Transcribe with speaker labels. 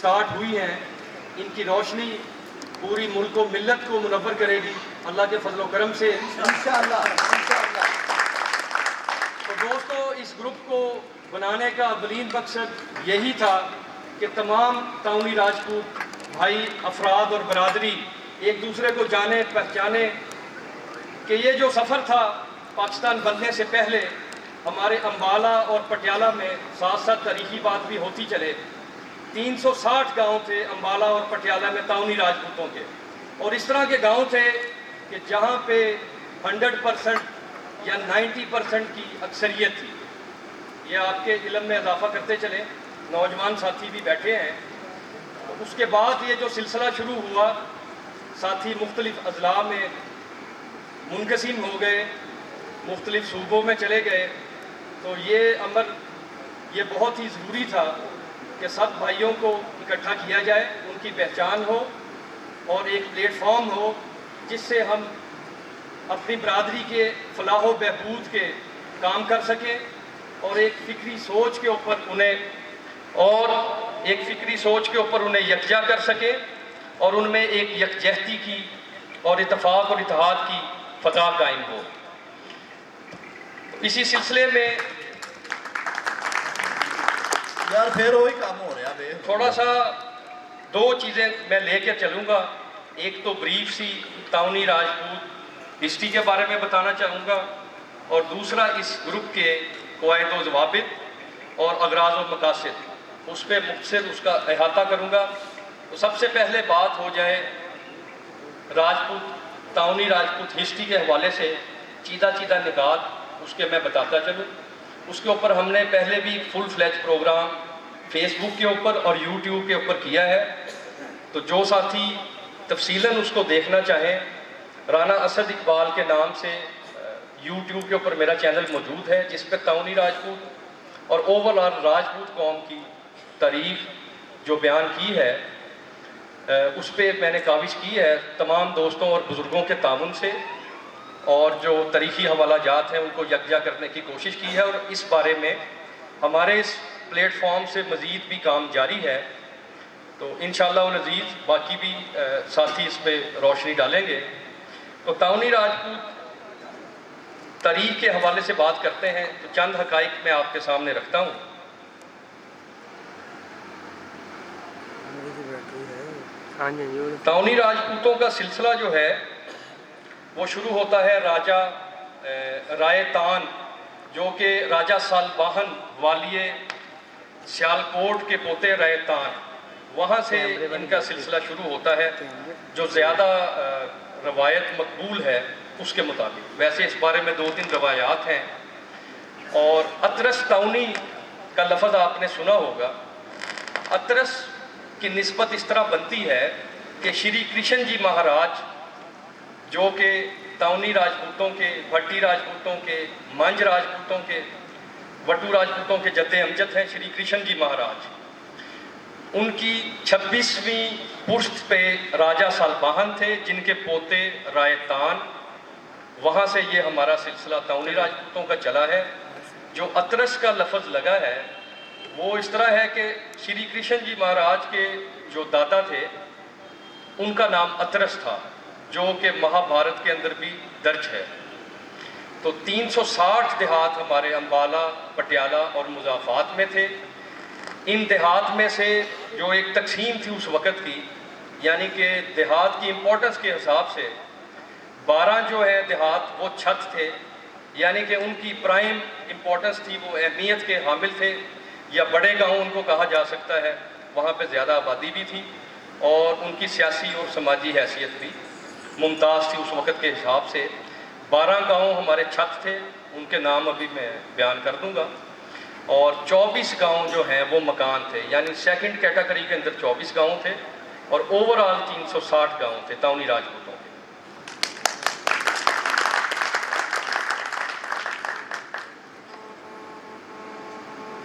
Speaker 1: Start ہوئی ہیں ان کی روشنی پوری ملک و ملت کو منور کرے گی اللہ کے فضل و کرم سے انشاءاللہ۔ تو دوستو، اس گروپ کو بنانے کا اولین مقصد یہی تھا کہ تمام تعاونی راجپوت بھائی افراد اور برادری ایک دوسرے کو جانے پہچانے کہ یہ جو سفر تھا پاکستان بننے سے پہلے ہمارے امبالہ اور پٹیالہ میں ساتھ ساتھ تاریخی بات بھی ہوتی چلے 360 گاؤں تھے امبالہ اور پٹیالہ میں تعاونی راجپوتوں کے، اور اس طرح کے گاؤں تھے کہ جہاں پہ 100% یا 90% کی اکثریت تھی۔ یہ آپ کے علم میں اضافہ کرتے چلیں، نوجوان ساتھی بھی بیٹھے ہیں۔ اس کے بعد یہ جو سلسلہ شروع ہوا، ساتھی مختلف اضلاع میں منقسم ہو گئے، مختلف صوبوں میں چلے گئے، تو یہ امر یہ بہت ہی ضروری تھا کہ سب بھائیوں کو اکٹھا کیا جائے، ان کی پہچان ہو اور ایک پلیٹ فارم ہو جس سے ہم اپنی برادری کے فلاح و بہبود کے کام کر سکیں اور ایک فکری سوچ کے اوپر انہیں یکجا کر سکیں اور ان میں ایک یکجہتی کی اور اتفاق اور اتحاد کی فضا قائم ہو۔ اسی سلسلے میں
Speaker 2: یار پھر وہی کام ہو رہا ہے،
Speaker 1: تھوڑا سا دو چیزیں میں لے کے چلوں گا۔ ایک تو بریف سی تعاونی راجپوت ہسٹری کے بارے میں بتانا چاہوں گا، اور دوسرا اس گروپ کے قواعد و ضوابط اور اغراض و مقاصد، اس پہ مختصر اس کا احاطہ کروں گا۔ تو سب سے پہلے بات ہو جائے راجپوت تعاونی راجپوت ہسٹری کے حوالے سے چیدہ نکات اس کے میں بتاتا چلوں۔ اس کے اوپر ہم نے پہلے بھی فل فلیج پروگرام فیس بک کے اوپر اور یوٹیوب کے اوپر کیا ہے، تو جو ساتھی تفصیلاً اس کو دیکھنا چاہیں، رانا اسد اقبال کے نام سے یوٹیوب کے اوپر میرا چینل موجود ہے، جس پہ تعاونی راجپوت اور اوور آل راجپوت قوم کی تاریخ جو بیان کی ہے، اس پہ میں نے کاوش کی ہے تمام دوستوں اور بزرگوں کے تعاون سے، اور جو تاریخی حوالہ جات ہیں ان کو یکجا کرنے کی کوشش کی ہے، اور اس بارے میں ہمارے اس پلیٹ فارم سے مزید بھی کام جاری ہے۔ تو انشاءاللہ العزیز باقی بھی ساتھی اس پہ روشنی ڈالیں گے۔ تو تعاونی راجپوت تاریخ کے حوالے سے بات کرتے ہیں تو چند حقائق میں آپ کے سامنے رکھتا ہوں۔ تعاونی راجپوتوں کا سلسلہ جو ہے وہ شروع ہوتا ہے راجہ رائے تان، جو کہ راجہ سالباہن والی سیالکوٹ کے پوتے رائے تان، وہاں سے ان کا سلسلہ شروع ہوتا ہے، جو زیادہ روایت مقبول ہے اس کے مطابق۔ ویسے اس بارے میں 2-3 روایات ہیں، اور اطرس تعاونی کا لفظ آپ نے سنا ہوگا۔ اطرس کی نسبت اس طرح بنتی ہے کہ شری کرشن جی مہاراج، جو کہ تعاونی راجپوتوں کے، بھٹی راجپوتوں کے، منج راجپوتوں کے، وٹو راجپوتوں کے جد امجد ہیں شری کرشن جی مہاراج، ان کی 26ویں پشت پہ راجہ سالباہن تھے، جن کے پوتے رائے تان، وہاں سے یہ ہمارا سلسلہ تعاونی راجپوتوں کا چلا ہے۔ جو اطرس کا لفظ لگا ہے وہ اس طرح ہے کہ شری کرشن جی مہاراج کے جو دادا تھے ان کا نام اطرس تھا، جو کہ مہا بھارت کے اندر بھی درج ہے۔ تو 360 دیہات ہمارے امبالہ، پٹیالہ اور مضافات میں تھے۔ ان دیہات میں سے جو ایک تقسیم تھی اس وقت کی، یعنی کہ دیہات کی امپورٹنس کے حساب سے 12 جو ہے دیہات وہ چھت تھے، یعنی کہ ان کی پرائم امپورٹنس تھی، وہ اہمیت کے حامل تھے، یا بڑے گاؤں ان کو کہا جا سکتا ہے۔ وہاں پہ زیادہ آبادی بھی تھی اور ان کی سیاسی اور سماجی حیثیت بھی ممتاز تھی اس وقت کے حساب سے۔ 12 گاؤں ہمارے چھت تھے، ان کے نام ابھی میں بیان کر دوں گا، اور 24 گاؤں جو ہیں وہ مکان تھے، یعنی سیکنڈ کیٹیگری کے اندر 24 گاؤں تھے، اور اوور آل 360 گاؤں تھے تعاونی راجپوتوں